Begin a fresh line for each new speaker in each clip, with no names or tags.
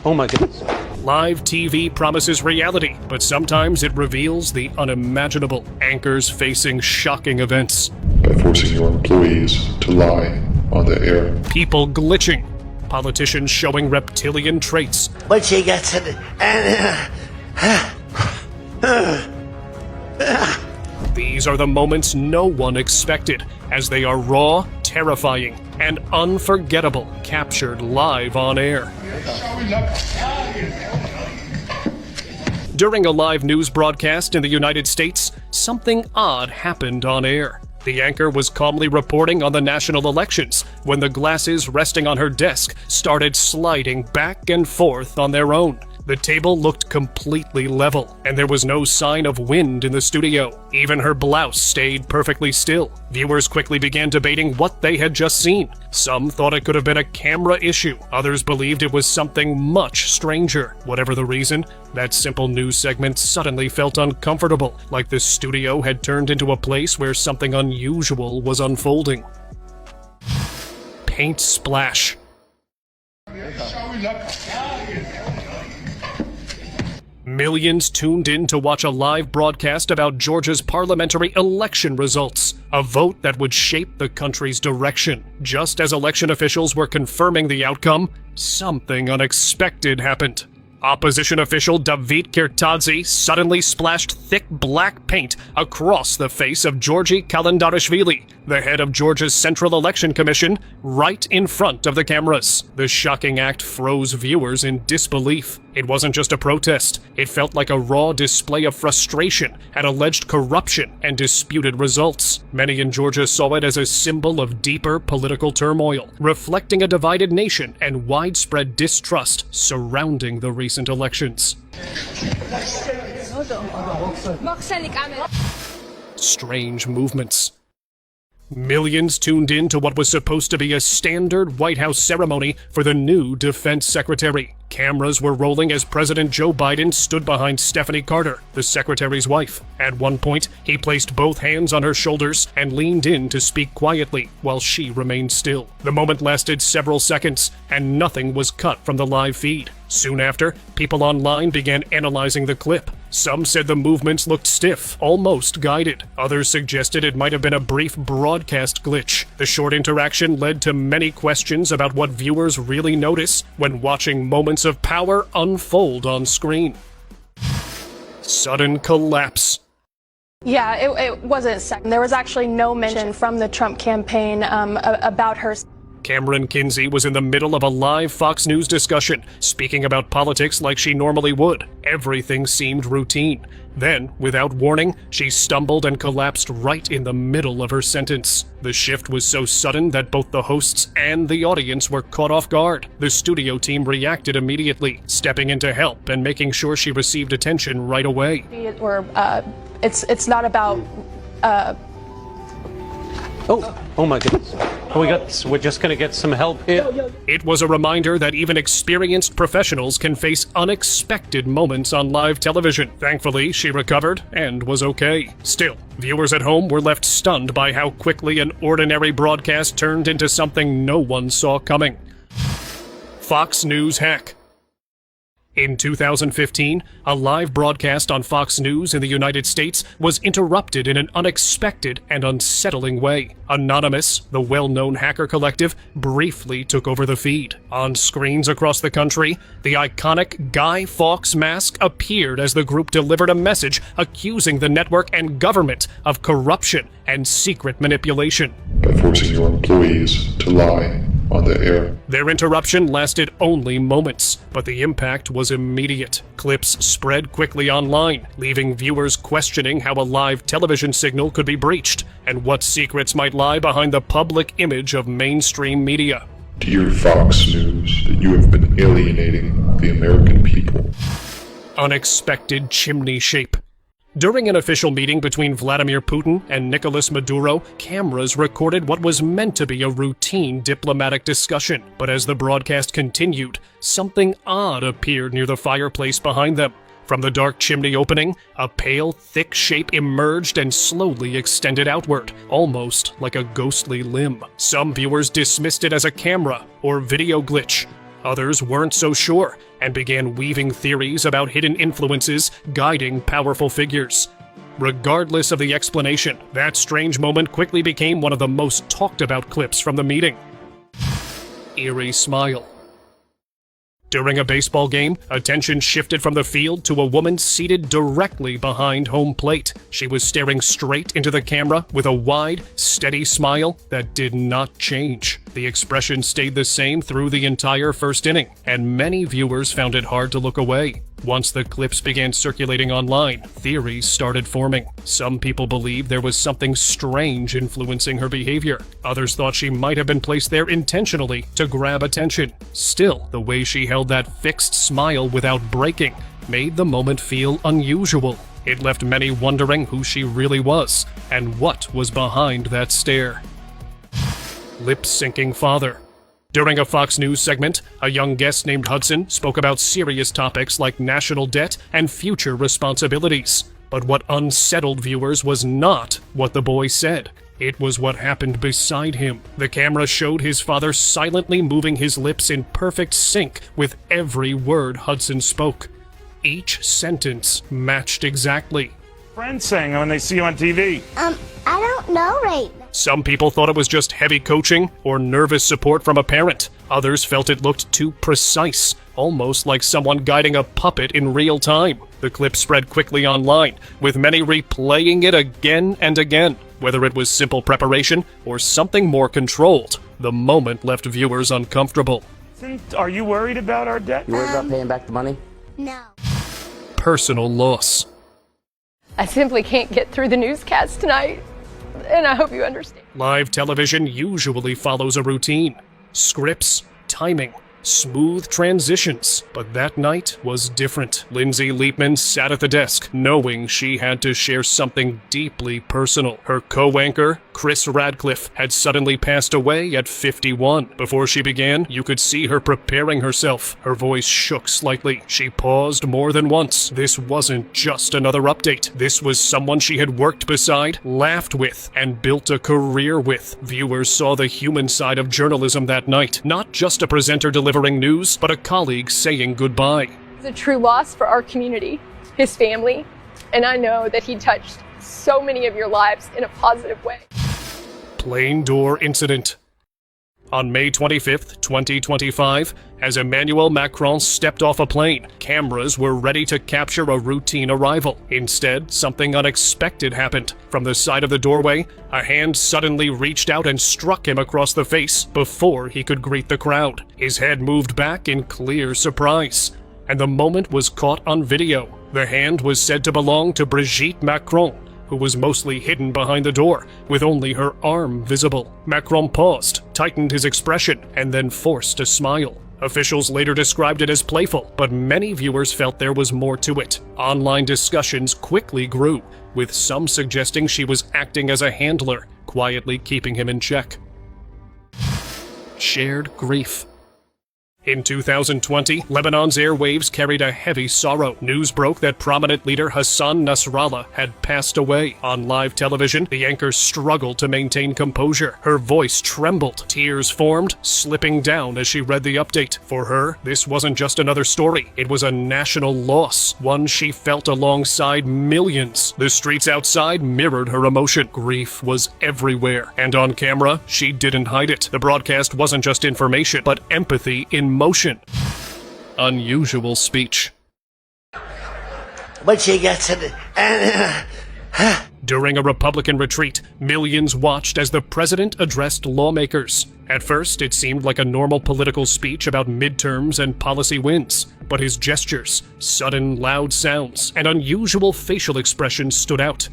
Oh my goodness.
Live TV promises reality, but sometimes it reveals the unimaginable. Anchors facing shocking events.
By forcing your employees to lie on the air.
People glitching. Politicians showing reptilian traits.
What she gets in
These are the moments no one expected, as they are raw, terrifying, and unforgettable, captured live on air. During a live news broadcast in the United States, something odd happened on air. The anchor was calmly reporting on the national elections when the glasses resting on her desk started sliding back and forth on their own. The table looked completely level, and there was no sign of wind in the studio. Even her blouse stayed perfectly still. Viewers quickly began debating what they had just seen. Some thought it could have been a camera issue. Others believed it was something much stranger. Whatever the reason, that simple news segment suddenly felt uncomfortable, like the studio had turned into a place where something unusual was unfolding. Paint splash. Millions tuned in to watch a live broadcast about Georgia's parliamentary election results, a vote that would shape the country's direction. Just as election officials were confirming the outcome, something unexpected happened. Opposition official David Kirtadze suddenly splashed thick black paint across the face of Georgi Kalendarishvili, the head of Georgia's Central Election Commission, right in front of the cameras. The shocking act froze viewers in disbelief. It wasn't just a protest. It felt like a raw display of frustration at alleged corruption and disputed results. Many in Georgia saw it as a symbol of deeper political turmoil, reflecting a divided nation and widespread distrust surrounding the recent elections. Strange movements. Millions tuned in to what was supposed to be a standard White House ceremony for the new defense secretary. Cameras were rolling as President Joe Biden stood behind Stephanie Carter, the secretary's wife. At one point, he placed both hands on her shoulders and leaned in to speak quietly while she remained still. The moment lasted several seconds, and nothing was cut from the live feed. Soon after, people online began analyzing the clip. Some said the movements looked stiff, almost guided. Others suggested it might have been a brief broadcast glitch. The short interaction led to many questions about what viewers really notice when watching moments of power unfold on screen. Sudden collapse.
Yeah, it wasn't second. There was actually no mention from the Trump campaign about her.
Cameron Kinsey was in the middle of a live Fox News discussion, speaking about politics like she normally would. Everything seemed routine. Then, without warning, she stumbled and collapsed right in the middle of her sentence. The shift was so sudden that both the hosts and the audience were caught off guard. The studio team reacted immediately, stepping in to help and making sure she received attention right away.
It's not about.
Oh my goodness. We're just gonna get some help here.
It was a reminder that even experienced professionals can face unexpected moments on live television. Thankfully, she recovered and was okay. Still, viewers at home were left stunned by how quickly an ordinary broadcast turned into something no one saw coming. Fox News hack. In 2015, a live broadcast on Fox News in the United States was interrupted in an unexpected and unsettling way. Anonymous, the well-known hacker collective, briefly took over the feed. On screens across the country, the iconic Guy Fawkes mask appeared as the group delivered a message accusing the network and government of corruption and secret manipulation.
By forcing your employees to lie on the air.
Their interruption lasted only moments, but the impact was immediate. Clips spread quickly online, leaving viewers questioning how a live television signal could be breached and what secrets might lie behind the public image of mainstream media.
Dear Fox News, that you have been alienating the American people.
Unexpected chimney shape. During an official meeting between Vladimir Putin and Nicolas Maduro, cameras recorded what was meant to be a routine diplomatic discussion. But as the broadcast continued, something odd appeared near the fireplace behind them. From the dark chimney opening, a pale, thick shape emerged and slowly extended outward, almost like a ghostly limb. Some viewers dismissed it as a camera or video glitch. Others weren't so sure and began weaving theories about hidden influences guiding powerful figures. Regardless of the explanation, that strange moment quickly became one of the most talked about clips from the meeting. Eerie smile. During a baseball game, attention shifted from the field to a woman seated directly behind home plate. She was staring straight into the camera with a wide, steady smile that did not change. The expression stayed the same through the entire first inning, and many viewers found it hard to look away. Once the clips began circulating online, theories started forming. Some people believed there was something strange influencing her behavior. Others thought she might have been placed there intentionally to grab attention. Still, the way she held that fixed smile without breaking made the moment feel unusual. It left many wondering who she really was and what was behind that stare. Lip-syncing father. During a Fox News segment, a young guest named Hudson spoke about serious topics like national debt and future responsibilities. But what unsettled viewers was not what the boy said. It was what happened beside him. The camera showed his father silently moving his lips in perfect sync with every word Hudson spoke. Each sentence matched exactly.
Friends saying when they see you on TV.
I don't know right now.
Some people thought it was just heavy coaching or nervous support from a parent. Others felt it looked too precise, almost like someone guiding a puppet in real time. The clip spread quickly online, with many replaying it again and again. Whether it was simple preparation or something more controlled, the moment left viewers uncomfortable.
Are you worried about our debt?
You worried about paying back the money?
No.
Personal loss.
I simply can't get through the newscast tonight, and I hope you understand.
Live television usually follows a routine. Scripts, timing, smooth transitions. But that night was different. Lindsay Leapman sat at the desk, knowing she had to share something deeply personal. Her co-anchor, Chris Radcliffe, had suddenly passed away at 51. Before she began, you could see her preparing herself. Her voice shook slightly. She paused more than once. This wasn't just another update. This was someone she had worked beside, laughed with, and built a career with. Viewers saw the human side of journalism that night. Not just a presenter delivering news, but a colleague saying goodbye.
It's a true loss for our community, his family, and I know that he touched so many of your lives in a positive way.
Plane door incident. On May 25th, 2025, as Emmanuel Macron stepped off a plane, cameras were ready to capture a routine arrival. Instead, something unexpected happened. From the side of the doorway, a hand suddenly reached out and struck him across the face before he could greet the crowd. His head moved back in clear surprise, and the moment was caught on video. The hand was said to belong to Brigitte Macron, who was mostly hidden behind the door, with only her arm visible. Macron paused, tightened his expression, and then forced a smile. Officials later described it as playful, but many viewers felt there was more to it. Online discussions quickly grew, with some suggesting she was acting as a handler, quietly keeping him in check. Shared grief. In 2020, Lebanon's airwaves carried a heavy sorrow. News broke that prominent leader Hassan Nasrallah had passed away. On live television, the anchor struggled to maintain composure. Her voice trembled. Tears formed, slipping down as she read the update. For her, this wasn't just another story. It was a national loss, one she felt alongside millions. The streets outside mirrored her emotion. Grief was everywhere. And on camera, she didn't hide it. The broadcast wasn't just information, but empathy in motion. Unusual speech.
But she gets it, and
During a Republican retreat, millions watched as the president addressed lawmakers. At first, it seemed like a normal political speech about midterms and policy wins, but his gestures, sudden loud sounds, and unusual facial expressions stood out.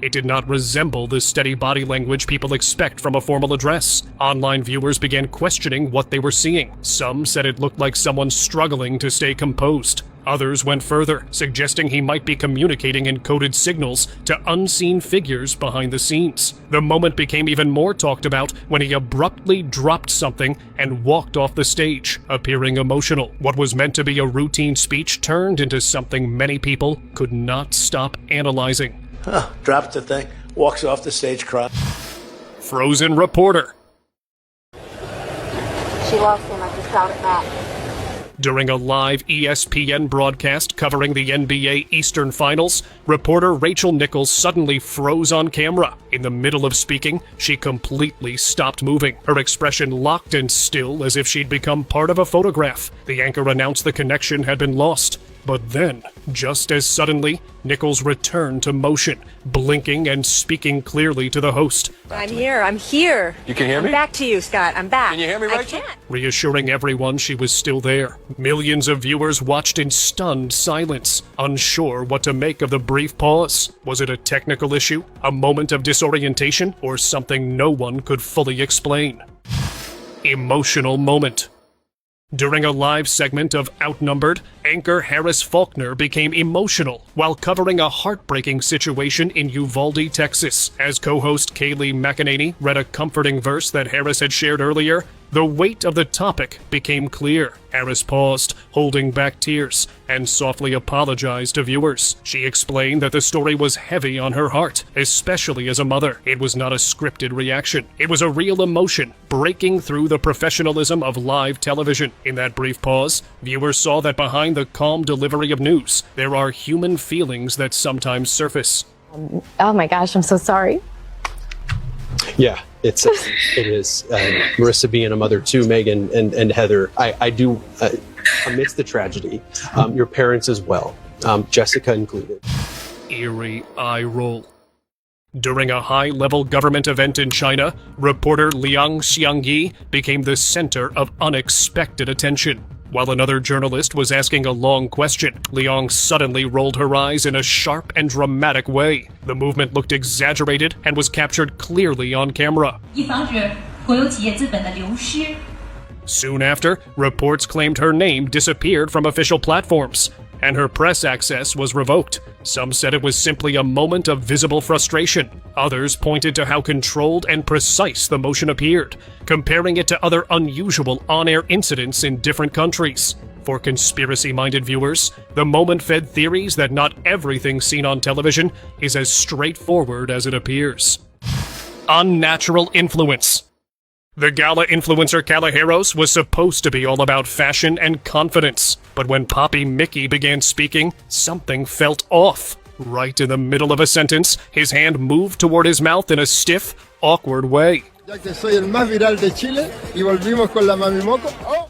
It did not resemble the steady body language people expect from a formal address. Online viewers began questioning what they were seeing. Some said it looked like someone struggling to stay composed. Others went further, suggesting he might be communicating in coded signals to unseen figures behind the scenes. The moment became even more talked about when he abruptly dropped something and walked off the stage, appearing emotional. What was meant to be a routine speech turned into something many people could not stop analyzing.
Drops the thing, walks off the stage crying.
Frozen reporter.
She loves him. I just got it back.
During a live ESPN broadcast covering the NBA Eastern Finals, reporter Rachel Nichols suddenly froze on camera. In the middle of speaking, she completely stopped moving, her expression locked and still as if she'd become part of a photograph. The anchor announced the connection had been lost. But then, just as suddenly, Nichols returned to motion, blinking and speaking clearly to the host.
I'm here. I'm here.
You can hear me?
I'm back to you, Scott. I'm back.
Can you hear me, Rachel?
I can't.
Reassuring everyone she was still there. Millions of viewers watched in stunned silence, unsure what to make of the brief pause. Was it a technical issue, a moment of disorientation, or something no one could fully explain? Emotional moment. During a live segment of Outnumbered, anchor Harris Faulkner became emotional while covering a heartbreaking situation in Uvalde, Texas. As co-host Kaylee McEnany read a comforting verse that Harris had shared earlier, the weight of the topic became clear. Harris paused, holding back tears, and softly apologized to viewers. She explained that the story was heavy on her heart, especially as a mother. It was not a scripted reaction. It was a real emotion, breaking through the professionalism of live television. In that brief pause, viewers saw that behind the calm delivery of news, there are human feelings that sometimes surface.
Oh my gosh, I'm so sorry.
Yeah, it is. Marissa being a mother too, Megan and Heather, I do, amidst the tragedy, your parents as well, Jessica included.
Eerie eye roll. During a high-level government event in China, reporter Liang Xiangyi became the center of unexpected attention. While another journalist was asking a long question, Liang suddenly rolled her eyes in a sharp and dramatic way. The movement looked exaggerated and was captured clearly on camera. Soon after, reports claimed her name disappeared from official platforms, and her press access was revoked. Some said it was simply a moment of visible frustration. Others pointed to how controlled and precise the motion appeared, comparing it to other unusual on-air incidents in different countries. For conspiracy-minded viewers, the moment fed theories that not everything seen on television is as straightforward as it appears. Unnatural influence. The gala influencer Calajeros was supposed to be all about fashion and confidence, but when Poppy Mickey began speaking, something felt off. Right in the middle of a sentence, his hand moved toward his mouth in a stiff, awkward way.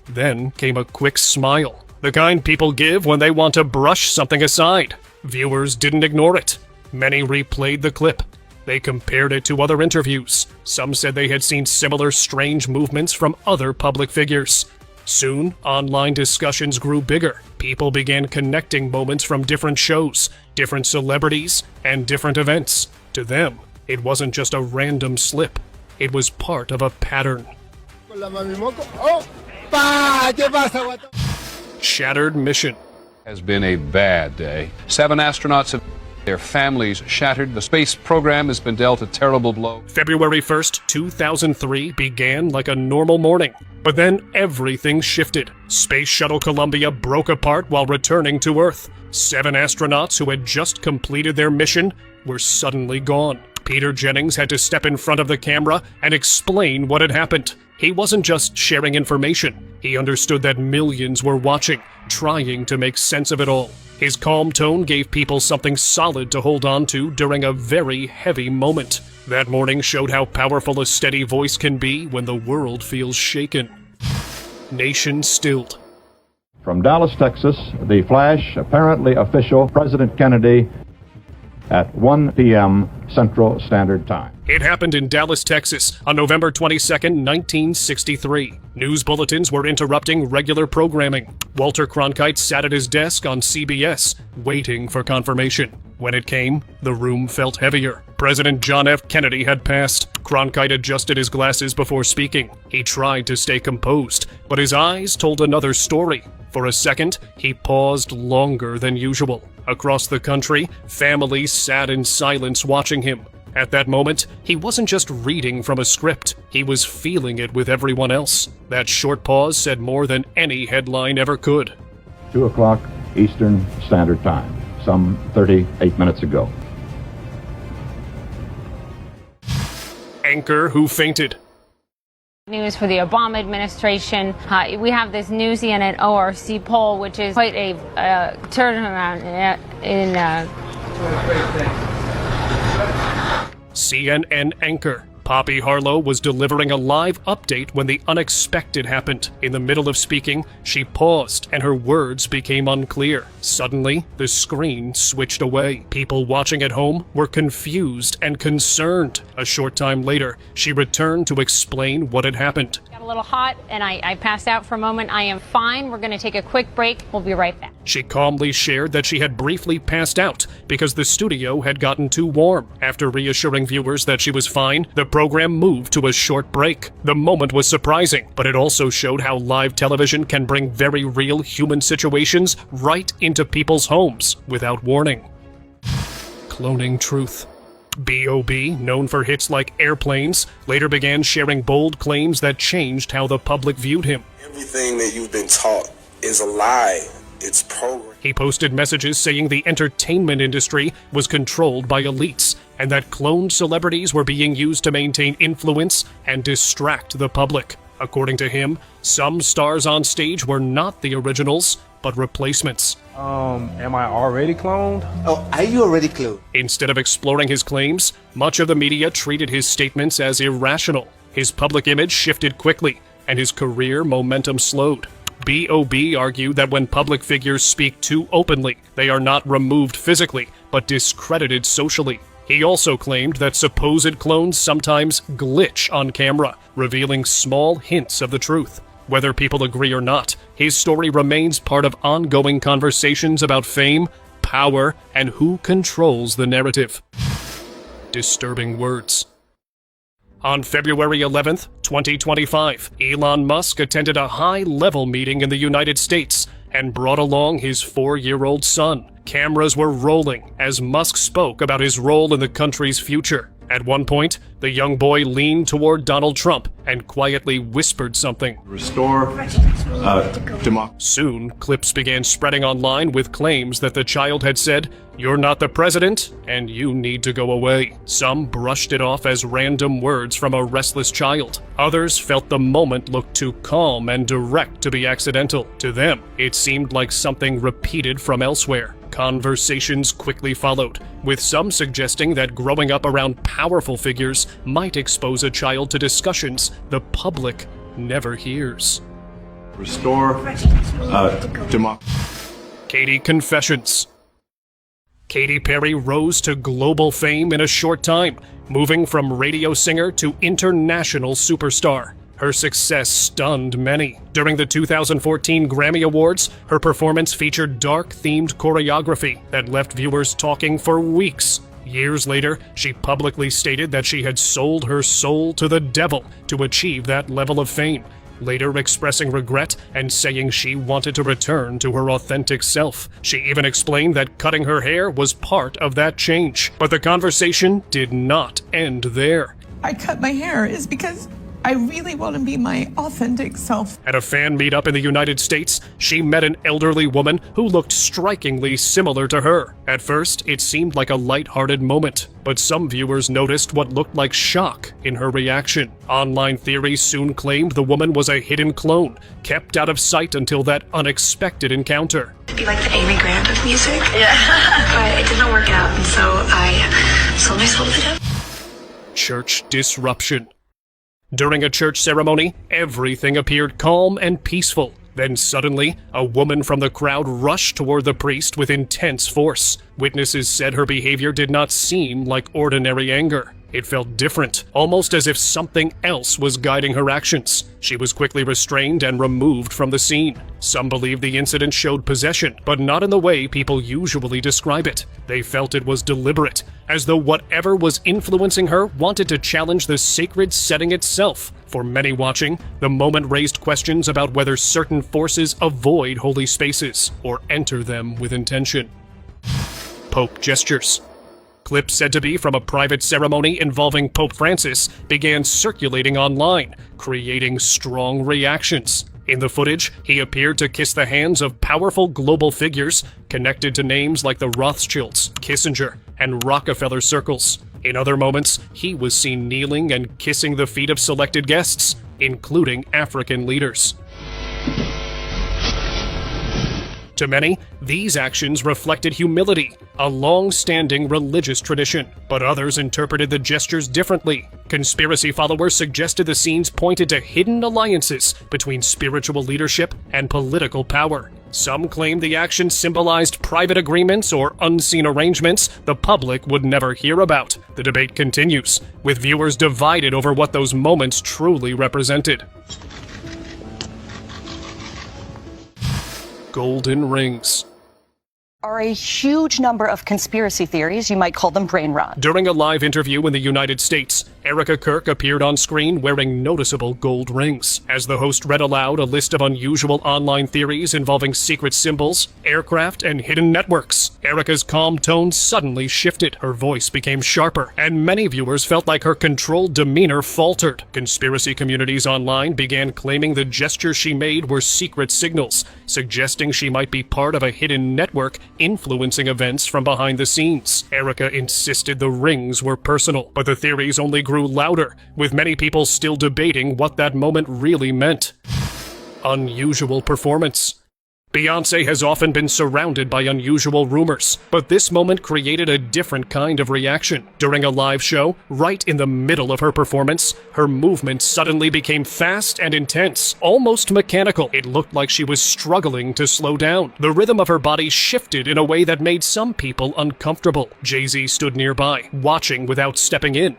Then came a quick smile, the kind people give when they want to brush something aside. Viewers didn't ignore it. Many replayed the clip. They compared it to other interviews. Some said they had seen similar strange movements from other public figures. Soon, online discussions grew bigger. People began connecting moments from different shows, different celebrities, and different events. To them, it wasn't just a random slip. It was part of a pattern. Shattered mission.
Has been a bad day. 7 astronauts have their families shattered. The space program has been dealt a terrible blow.
February 1st, 2003 began like a normal morning. But then everything shifted. Space Shuttle Columbia broke apart while returning to Earth. 7 astronauts who had just completed their mission were suddenly gone. Peter Jennings had to step in front of the camera and explain what had happened. He wasn't just sharing information. He understood that millions were watching, trying to make sense of it all. His calm tone gave people something solid to hold on to during a very heavy moment. That morning showed how powerful a steady voice can be when the world feels shaken. Nation stilled.
From Dallas, Texas, the flash, apparently official, President Kennedy at 1 p.m. Central Standard Time.
It happened in Dallas, Texas, on November 22nd, 1963. News bulletins were interrupting regular programming. Walter Cronkite sat at his desk on CBS, waiting for confirmation. When it came, the room felt heavier. President John F. Kennedy had passed. Cronkite adjusted his glasses before speaking. He tried to stay composed, but his eyes told another story. For a second, he paused longer than usual. Across the country, families sat in silence watching him. At that moment, he wasn't just reading from a script, he was feeling it with everyone else. That short pause said more than any headline ever could.
2 o'clock Eastern Standard Time, some 38 minutes ago.
Anchor who fainted.
News for the Obama administration. We have this new CNN ORC poll, which is quite a turnaround in
CNN anchor Poppy Harlow was delivering a live update when the unexpected happened. In the middle of speaking, she paused and her words became unclear. Suddenly, the screen switched away. People watching at home were confused and concerned. A short time later, she returned to explain what had happened.
Got a little hot and I passed out for a moment. I am fine. We're going to take a quick break. We'll be right back.
She calmly shared that she had briefly passed out because the studio had gotten too warm. After reassuring viewers that she was fine, the program moved to a short break. The moment was surprising, but it also showed how live television can bring very real human situations right into people's homes without warning. Cloning truth. B.O.B., known for hits like Airplanes, later began sharing bold claims that changed how the public viewed him.
Everything that you've been taught is a lie. It's programmed.
He posted messages saying the entertainment industry was controlled by elites and that cloned celebrities were being used to maintain influence and distract the public. According to him, some stars on stage were not the originals, but replacements.
Am I already cloned?
Oh, are you already cloned?
Instead of exploring his claims, much of the media treated his statements as irrational. His public image shifted quickly, and his career momentum slowed. B.O.B. argued that when public figures speak too openly, they are not removed physically, but discredited socially. He also claimed that supposed clones sometimes glitch on camera, revealing small hints of the truth. Whether people agree or not, his story remains part of ongoing conversations about fame, power, and who controls the narrative. Disturbing words. On February 11th, 2025, Elon Musk attended a high-level meeting in the United States and brought along his 4-year-old son. Cameras were rolling as Musk spoke about his role in the country's future. At one point, the young boy leaned toward Donald Trump and quietly whispered something.
Restore democracy.
Soon, clips began spreading online with claims that the child had said, "You're not the president, and you need to go away." Some brushed it off as random words from a restless child. Others felt the moment looked too calm and direct to be accidental. To them, it seemed like something repeated from elsewhere. Conversations quickly followed, with some suggesting that growing up around powerful figures might expose a child to discussions the public never hears.
Restore democracy.
Katy Confessions. Katy Perry rose to global fame in a short time, moving from radio singer to international superstar. Her success stunned many. During the 2014 Grammy Awards, her performance featured dark-themed choreography that left viewers talking for weeks. Years later, she publicly stated that she had sold her soul to the devil to achieve that level of fame, later expressing regret and saying she wanted to return to her authentic self. She even explained that cutting her hair was part of that change. But the conversation did not end there.
I cut my hair is because I really want to be my authentic self.
At a fan meetup in the United States, she met an elderly woman who looked strikingly similar to her. At first, it seemed like a light-hearted moment, but some viewers noticed what looked like shock in her reaction. Online theories soon claimed the woman was a hidden clone, kept out of sight until that unexpected encounter.
To be like the Amy Grant of music. Yeah. But it didn't work out, and so I sold my soul to the devil.
Church disruption. During a church ceremony, everything appeared calm and peaceful. Then suddenly, a woman from the crowd rushed toward the priest with intense force. Witnesses said her behavior did not seem like ordinary anger. It felt different, almost as if something else was guiding her actions. She was quickly restrained and removed from the scene. Some believe the incident showed possession, but not in the way people usually describe it. They felt it was deliberate, as though whatever was influencing her wanted to challenge the sacred setting itself. For many watching, the moment raised questions about whether certain forces avoid holy spaces or enter them with intention. Pope gestures. Clips said to be from a private ceremony involving Pope Francis began circulating online, creating strong reactions. In the footage, he appeared to kiss the hands of powerful global figures connected to names like the Rothschilds, Kissinger, and Rockefeller circles. In other moments, he was seen kneeling and kissing the feet of selected guests. including African leaders. To many, these actions reflected humility, a long-standing religious tradition, but others interpreted the gestures differently. Conspiracy followers suggested the scenes pointed to hidden alliances between spiritual leadership and political power. Some claimed the action symbolized private agreements or unseen arrangements the public would never hear about. The debate continues, with viewers divided over what those moments truly represented. Golden rings.
Are a huge number of conspiracy theories, you might call them brain rot.
During a live interview in the United States, Erica Kirk appeared on screen wearing noticeable gold rings. As the host read aloud a list of unusual online theories involving secret symbols, aircraft, and hidden networks, Erica's calm tone suddenly shifted. Her voice became sharper, and many viewers felt like her controlled demeanor faltered. Conspiracy communities online began claiming the gestures she made were secret signals, suggesting she might be part of a hidden network influencing events from behind the scenes. Erica insisted the rings were personal, but the theories only grew louder, with many people still debating what that moment really meant. Unusual performance. Beyoncé has often been surrounded by unusual rumors, but this moment created a different kind of reaction. During a live show, right in the middle of her performance, her movement suddenly became fast and intense, almost mechanical. It looked like she was struggling to slow down. The rhythm of her body shifted in a way that made some people uncomfortable. Jay-Z stood nearby, watching without stepping in.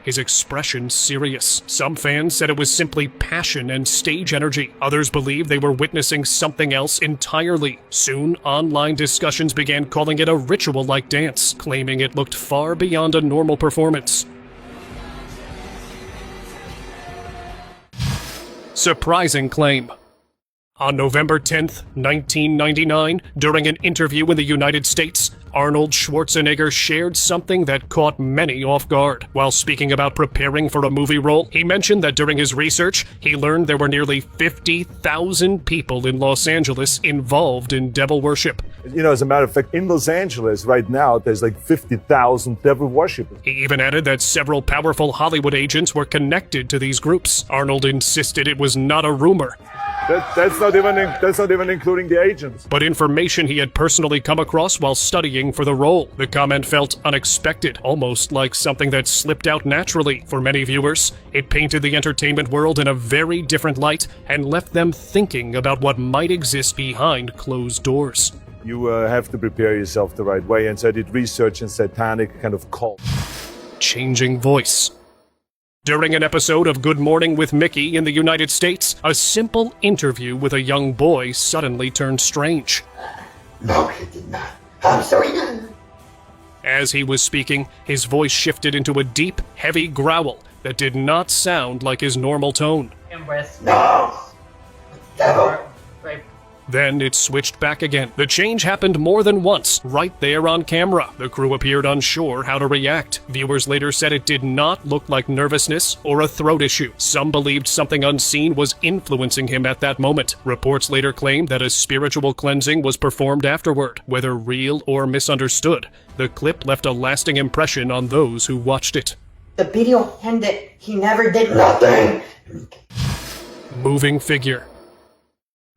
His expression serious. Some fans said it was simply passion and stage energy. Others believed they were witnessing something else entirely. Soon, online discussions began calling it a ritual-like dance, claiming it looked far beyond a normal performance. Surprising claim. On November 10th, 1999, during an interview in the United States, Arnold Schwarzenegger shared something that caught many off guard. While speaking about preparing for a movie role, he mentioned that during his research, he learned there were nearly 50,000 people in Los Angeles involved in devil worship.
You know, as a matter of fact, in Los Angeles right now, there's like 50,000 devil worshippers.
He even added that several powerful Hollywood agents were connected to these groups. Arnold insisted it was not a rumor.
That's not even including the agents.
But information he had personally come across while studying for the role. The comment felt unexpected, almost like something that slipped out naturally. For many viewers, it painted the entertainment world in a very different light and left them thinking about what might exist behind closed doors.
You have to prepare yourself the right way, and so I did research in satanic kind of cult.
Changing voice. During an episode of Good Morning with Mickey in the United States, a simple interview with a young boy suddenly turned strange.
No, he did not. I'm sorry.
As he was speaking, his voice shifted into a deep, heavy growl that did not sound like his normal tone.
No! Devil!
Then it switched back again. The change happened more than once, right there on camera. The crew appeared unsure how to react. Viewers later said it did not look like nervousness or a throat issue. Some believed something unseen was influencing him at that moment. Reports later claimed that a spiritual cleansing was performed afterward. Whether real or misunderstood, the clip left a lasting impression on those who watched it.
The video ended. He never did nothing.
Moving figure.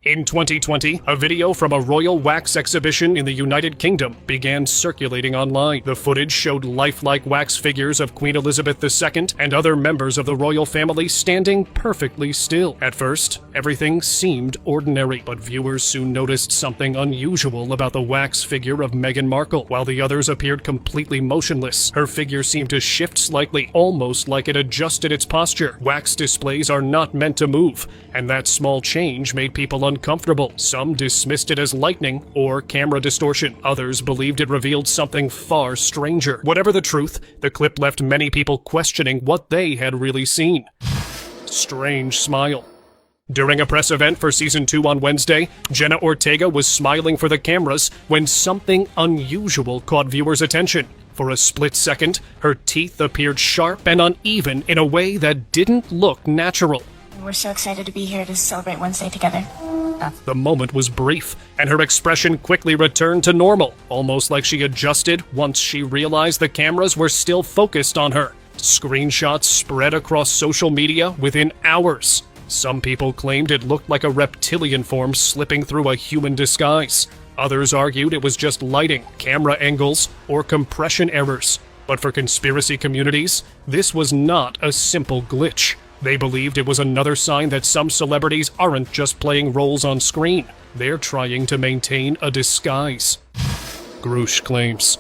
In 2020, a video from a royal wax exhibition in the United Kingdom began circulating online. The footage showed lifelike wax figures of Queen Elizabeth II and other members of the royal family standing perfectly still. At first, everything seemed ordinary, but viewers soon noticed something unusual about the wax figure of Meghan Markle. While the others appeared completely motionless, her figure seemed to shift slightly, almost like it adjusted its posture. Wax displays are not meant to move, and that small change made people uncomfortable. Some dismissed it as lightning or camera distortion. Others believed it revealed something far stranger. Whatever the truth, the clip left many people questioning what they had really seen. Strange smile. During a press event for Season 2 on Wednesday, Jenna Ortega was smiling for the cameras when something unusual caught viewers' attention. For a split second, her teeth appeared sharp and uneven in a way that didn't look natural.
We're so excited to be here to celebrate Wednesday together.
The moment was brief, and her expression quickly returned to normal, almost like she adjusted once she realized the cameras were still focused on her. Screenshots spread across social media within hours. Some people claimed it looked like a reptilian form slipping through a human disguise. Others argued it was just lighting, camera angles, or compression errors. But for conspiracy communities, this was not a simple glitch. They believed it was another sign that some celebrities aren't just playing roles on screen. They're trying to maintain a disguise. Grush claims.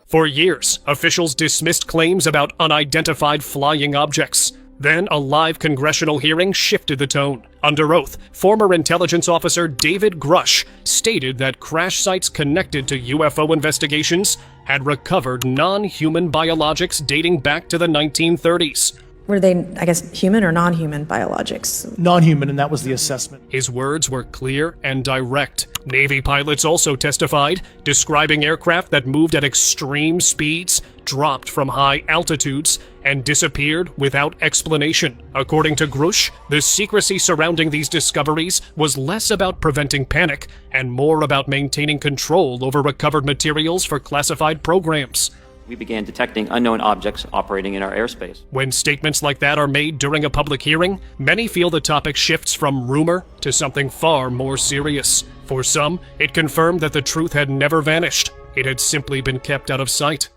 For years, officials dismissed claims about unidentified flying objects. Then a live congressional hearing shifted the tone. Under oath, former intelligence officer David Grush stated that crash sites connected to UFO investigations had recovered non-human biologics dating back to the 1930s.
Were they, I guess, human or non-human biologics?
Non-human, and that was the assessment.
His words were clear and direct. Navy pilots also testified, describing aircraft that moved at extreme speeds, dropped from high altitudes, and disappeared without explanation. According to Grush, the secrecy surrounding these discoveries was less about preventing panic and more about maintaining control over recovered materials for classified programs.
We began detecting unknown objects operating in our airspace.
When statements like that are made during a public hearing, many feel the topic shifts from rumor to something far more serious. For some, it confirmed that the truth had never vanished. It had simply been kept out of sight.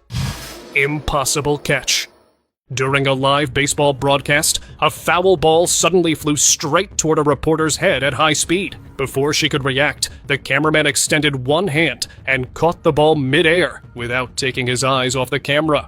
Impossible catch. During a live baseball broadcast, a foul ball suddenly flew straight toward a reporter's head at high speed. Before she could react, the cameraman extended one hand and caught the ball mid-air without taking his eyes off the camera.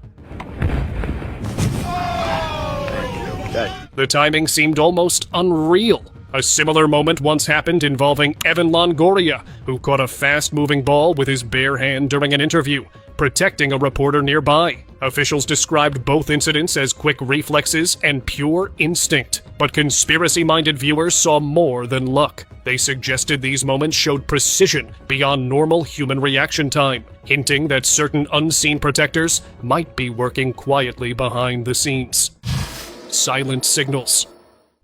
The timing seemed almost unreal. A similar moment once happened involving Evan Longoria, who caught a fast-moving ball with his bare hand during an interview, protecting a reporter nearby. Officials described both incidents as quick reflexes and pure instinct, but conspiracy-minded viewers saw more than luck. They suggested these moments showed precision beyond normal human reaction time, hinting that certain unseen protectors might be working quietly behind the scenes. Silent signals.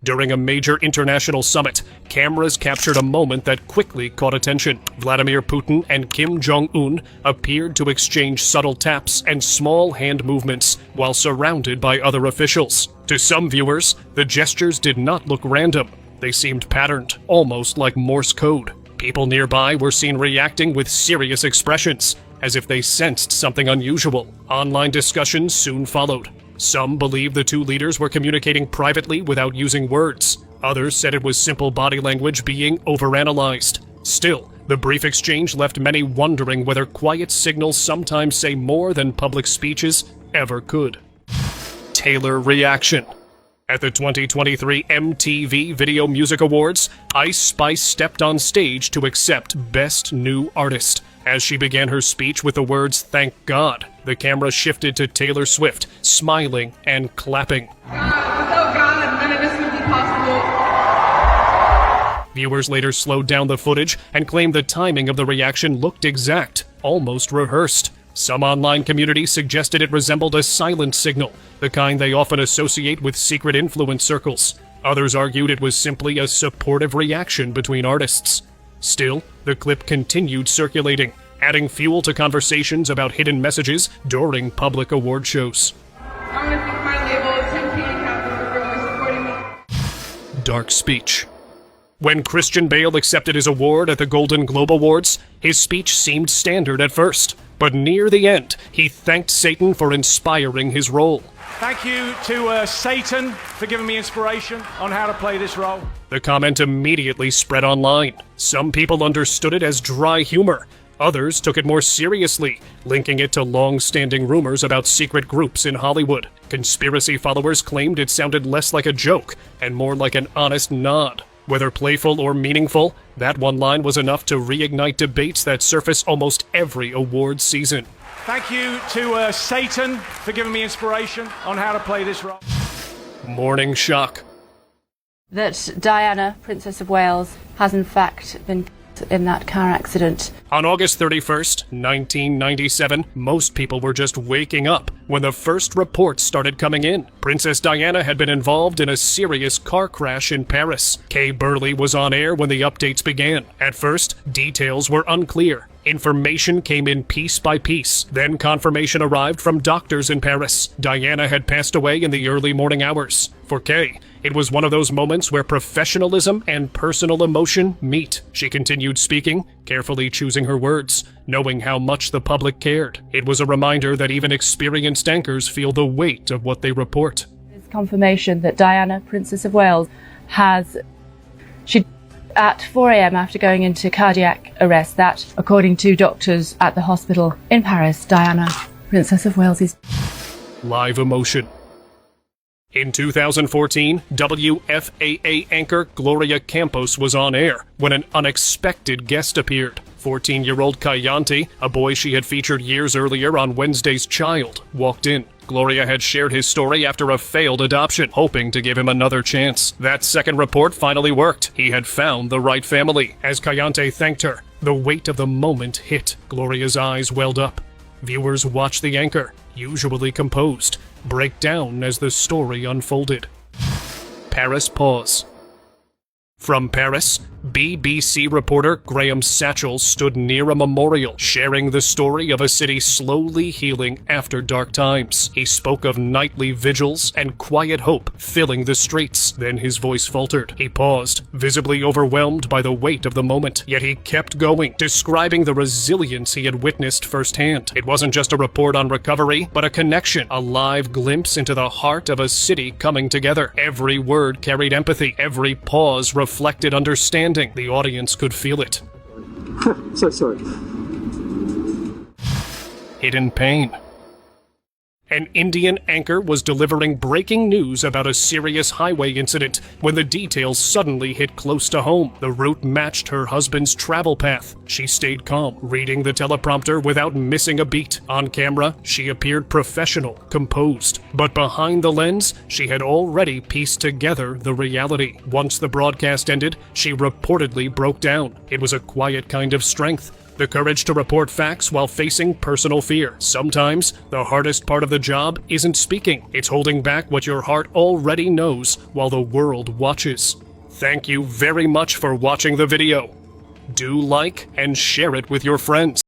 During a major international summit, cameras captured a moment that quickly caught attention. Vladimir Putin and Kim Jong-un appeared to exchange subtle taps and small hand movements while surrounded by other officials. To some viewers, the gestures did not look random. They seemed patterned, almost like Morse code. People nearby were seen reacting with serious expressions, as if they sensed something unusual. Online discussions soon followed. Some believed the two leaders were communicating privately without using words. Others said it was simple body language being overanalyzed. Still, the brief exchange left many wondering whether quiet signals sometimes say more than public speeches ever could. Taylor reaction. At the 2023 MTV Video Music Awards, Ice Spice stepped on stage to accept Best New Artist. As she began her speech with the words, "Thank God," the camera shifted to Taylor Swift, smiling and clapping.
Without God, none of this would be possible.
Viewers later slowed down the footage and claimed the timing of the reaction looked exact, almost rehearsed. Some online communities suggested it resembled a silent signal, the kind they often associate with secret influence circles. Others argued it was simply a supportive reaction between artists. Still, the clip continued circulating, adding fuel to conversations about hidden messages during public award shows.
I want to thank my label, 10K Capital, for always supporting me.
Dark speech. When Christian Bale accepted his award at the Golden Globe Awards, his speech seemed standard at first, but near the end, he thanked Satan for inspiring his role.
Thank you to Satan for giving me inspiration on how to play this role.
The comment immediately spread online. Some people understood it as dry humor. Others took it more seriously, linking it to long-standing rumors about secret groups in Hollywood. Conspiracy followers claimed it sounded less like a joke and more like an honest nod. Whether playful or meaningful, that one line was enough to reignite debates that surface almost every award season.
Thank you to Satan for giving me inspiration on how to play this role.
Morning shock.
That Diana, Princess of Wales, has in fact been in that car accident.
On August 31st, 1997, most people were just waking up when the first reports started coming in. Princess Diana had been involved in a serious car crash in Paris. Kay Burley was on air when the updates began. At first, details were unclear. Information came in piece by piece. Then confirmation arrived from doctors in Paris. Diana had passed away in the early morning hours. For Kay, it was one of those moments where professionalism and personal emotion meet. She continued speaking, carefully choosing her words, knowing how much the public cared. It was a reminder that even experienced anchors feel the weight of what they report.
It's confirmation that Diana, Princess of Wales, she at 4 a.m. after going into cardiac arrest. That, according to doctors at the hospital in Paris, Diana, Princess of Wales, is
live emotion. In 2014, WFAA anchor Gloria Campos was on air when an unexpected guest appeared. 14-year-old Kayante, a boy she had featured years earlier on Wednesday's Child, walked in. Gloria had shared his story after a failed adoption, hoping to give him another chance. That second report finally worked. He had found the right family. As Kayante thanked her, the weight of the moment hit. Gloria's eyes welled up. Viewers watched the anchor, usually composed, break down as the story unfolded. Paris pause. From Paris, BBC reporter Graham Satchell stood near a memorial, sharing the story of a city slowly healing after dark times. He spoke of nightly vigils and quiet hope filling the streets. Then his voice faltered. He paused, visibly overwhelmed by the weight of the moment. Yet he kept going, describing the resilience he had witnessed firsthand. It wasn't just a report on recovery, but a connection, a live glimpse into the heart of a city coming together. Every word carried empathy. Every pause reflected understanding. The audience could feel it.
So sorry.
Hidden pain. An Indian anchor was delivering breaking news about a serious highway incident when the details suddenly hit close to home. The route matched her husband's travel path. She stayed calm, reading the teleprompter without missing a beat. On camera, she appeared professional, composed. But behind the lens, she had already pieced together the reality. Once the broadcast ended, she reportedly broke down. It was a quiet kind of strength. The courage to report facts while facing personal fear. Sometimes, the hardest part of the job isn't speaking. It's holding back what your heart already knows while the world watches. Thank you very much for watching the video. Do like and share it with your friends.